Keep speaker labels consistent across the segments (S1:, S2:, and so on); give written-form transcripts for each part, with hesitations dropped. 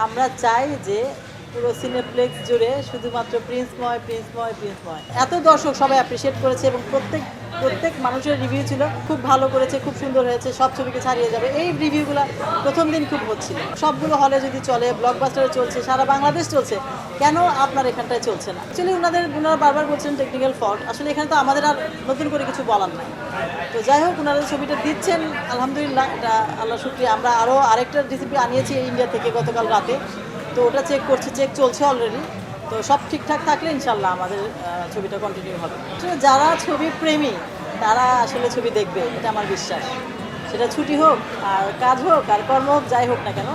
S1: আমরা চাই যে পুরো সিনেপ্লেক্স জুড়ে শুধুমাত্র প্রিন্সময়, প্রিন্সময়, প্রিন্সময়। এত দর্শক সবাই অ্যাপ্রিশিয়েট করেছে এবং প্রত্যেক মানুষের রিভিউ ছিল খুব ভালো করেছে, খুব সুন্দর হয়েছে, সব ছবিকে ছাড়িয়ে যাবে। এই রিভিউগুলো প্রথম দিন খুব হচ্ছিল। সবগুলো হলে যদি চলে, ব্লকবাস্টারে চলছে, সারা বাংলাদেশ চলছে, কেন আপনার এখানটায় চলছে না? অ্যাকচুয়ালি ওনারা বারবার বলছেন টেকনিক্যাল ফল্ট। আসলে এখানে তো আমাদের আর নতুন করে কিছু বলার নাই। তো যাই হোক, ওনারা ছবিটা দিচ্ছেন, আলহামদুলিল্লাহ, এটা আল্লাহ শুকরিয়া। আমরা আরও আরেকটা রেসিপি আনিয়েছি ইন্ডিয়া থেকে গতকাল রাতে, তো ওটা চেক চলছে অলরেডি। তো সব ঠিকঠাক থাকলে ইনশাল্লাহ আমাদের ছবিটা কন্টিনিউ হবে। আসলে যারা ছবি প্রেমী তারা আসলে ছবি দেখবে, এটা আমার বিশ্বাস। সেটা ছুটি হোক আর কাজ হোক আর কর্ম হোক, যাই হোক না কেন,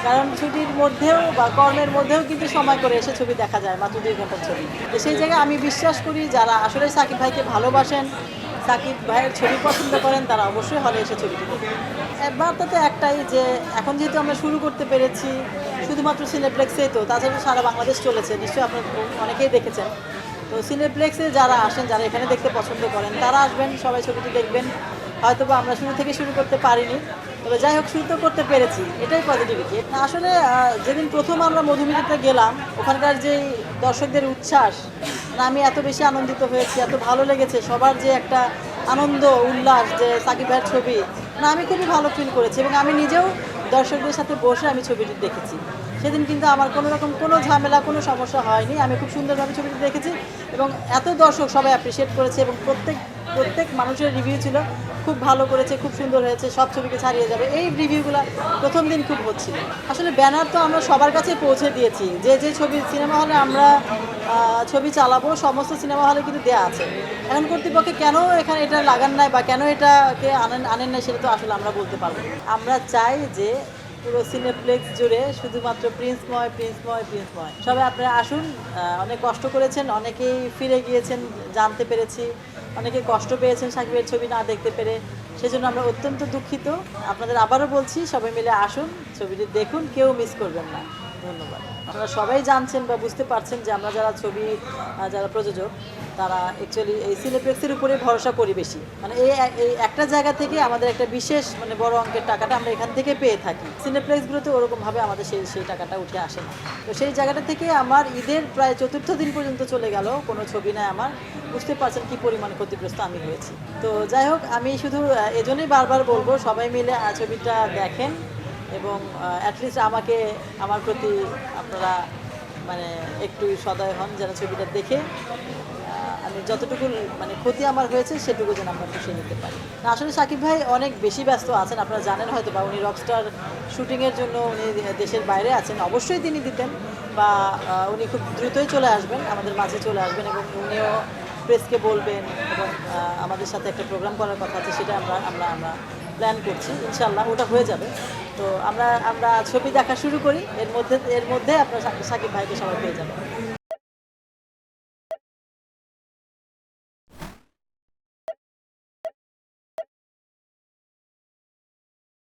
S1: কারণ ছুটির মধ্যেও বা কর্মের মধ্যেও কিন্তু সময় করে এসে ছবি দেখা যায়, মাত্র 2 ঘন্টার ছবি। তো সেই জায়গায় আমি বিশ্বাস করি যারা আসলে সাকিব ভাইকে ভালোবাসেন, সাকিব ভাইয়ের ছবি পছন্দ করেন, তারা অবশ্যই হলে এসে ছবিটি দেখবেন। বার্তা তো একটাই, যে এখন যেহেতু আমরা শুরু করতে পেরেছি শুধুমাত্র সিনেপ্লেক্সেই, তো তাছাড়া সারা বাংলাদেশ চলেছে, নিশ্চয়ই আপনার অনেকেই দেখেছেন। তো সিনেপ্লেক্সে যারা আসেন, যারা এখানে দেখতে পছন্দ করেন, তারা আসবেন, সবাই ছবিটি দেখবেন। হয়তো বা আমরা শুরু থেকে শুরু করতে পারিনি, তবে যাই হোক, শুরু তো করতে পেরেছি, এটাই পজিটিভিটি। আসলে যেদিন প্রথম আমরা মধুমিতাতে গেলাম, ওখানকার যেই দর্শকদের উচ্ছ্বাস, আমি এত বেশি আনন্দিত হয়েছি, এত ভালো লেগেছে, সবার যে একটা আনন্দ উল্লাস, যে সাকিব ভাইয়ের ছবি, আমি খুবই ভালো ফিল করেছি। এবং আমি নিজেও দর্শকদের সাথে বসে আমি ছবিটি দেখেছি। সেদিন কিন্তু আমার কোনো রকম কোনো ঝামেলা, কোনো সমস্যা হয়নি। আমি খুব সুন্দরভাবে ছবিটি দেখেছি এবং এত দর্শক সবাই অ্যাপ্রিশিয়েট করেছে এবং প্রত্যেক মানুষের রিভিউ ছিল খুব ভালো করেছে, খুব সুন্দর হয়েছে, সব ছবিকে ছাড়িয়ে যাবে। এই রিভিউগুলো প্রথম দিন খুব হচ্ছিল। আসলে ব্যানার তো আমরা সবার কাছে পৌঁছে দিয়েছি, যে ছবি সিনেমা হলে আমরা ছবি চালাবো, সমস্ত সিনেমা হলে কিন্তু দেয়া আছে। এখন কর্তৃপক্ষে কেন এখানে এটা লাগান নাই বা কেন এটাকে আনেন নাই, সেটা তো আসলে আমরা বলতে পারবো না। আমরা চাই যে পুরো সিনেপ্লেক্স জুড়ে শুধুমাত্র প্রিন্সময়, প্রিন্সময়, প্রিন্সময়। সবাই আপনারা আসুন, অনেক কষ্ট করেছেন, অনেকেই ফিরে গিয়েছেন জানতে পেরেছি, অনেকে কষ্ট পেয়েছেন সাকিবের ছবি না দেখতে পেরে, সেজন্য আমরা অত্যন্ত দুঃখিত। আপনাদের আবারও বলছি, সবাই মিলে আসুন, ছবিটি দেখুন, কেউ মিস করবেন না। ধন্যবাদ। আপনারা সবাই জানছেন বা বুঝতে পারছেন যে আমরা যারা প্রযোজক, তারা অ্যাকচুয়ালি এই সিনেপ্লেক্সের উপরে ভরসা করি বেশি। মানে এই একটা জায়গা থেকে আমাদের একটা বিশেষ বড় অঙ্কের টাকাটা আমরা এখান থেকে পেয়ে থাকি। সিনেপ্লেক্সগুলোতে ওরকমভাবে আমাদের সেই টাকাটা উঠে আসে না। তো সেই জায়গাটা থেকে আমার ঈদের প্রায় 4র্থ দিন পর্যন্ত চলে গেল, কোনো ছবি নাই আমার। বুঝতে পারছেন কী পরিমাণে ক্ষতিগ্রস্ত আমি হয়েছি। তো যাই হোক, আমি শুধু এজন্যই বারবার বলবো, সবাই মিলে ছবিটা দেখেন এবং অ্যাটলিস্ট আমার প্রতি আপনারা একটু সদয় হন, যেন ছবিটা দেখে আমি যতটুকু ক্ষতি আমার হয়েছে সেটুকু যেন আমরা পুষিয়ে নিতে পারি। আসলে সাকিব ভাই অনেক বেশি ব্যস্ত আছেন, আপনারা জানেন হয়তো, বা উনি রকস্টার শুটিংয়ের জন্য উনি দেশের বাইরে আছেন। অবশ্যই তিনি দিতেন, বা উনি খুব দ্রুতই চলে আসবেন, আমাদের মাঝে চলে আসবেন, এবং উনিও প্রেসকে বলবেন এবং আমাদের সাথে একটা প্রোগ্রাম করার কথা আছে, সেটা আমরা প্ল্যান করছি। ইনশাল্লাহ ওটা হয়ে যাবে। তো আমরা ছবি দেখা শুরু করি, এর মধ্যে আপনারা সাকিব ভাইকে সবাই পেয়ে যাবেন।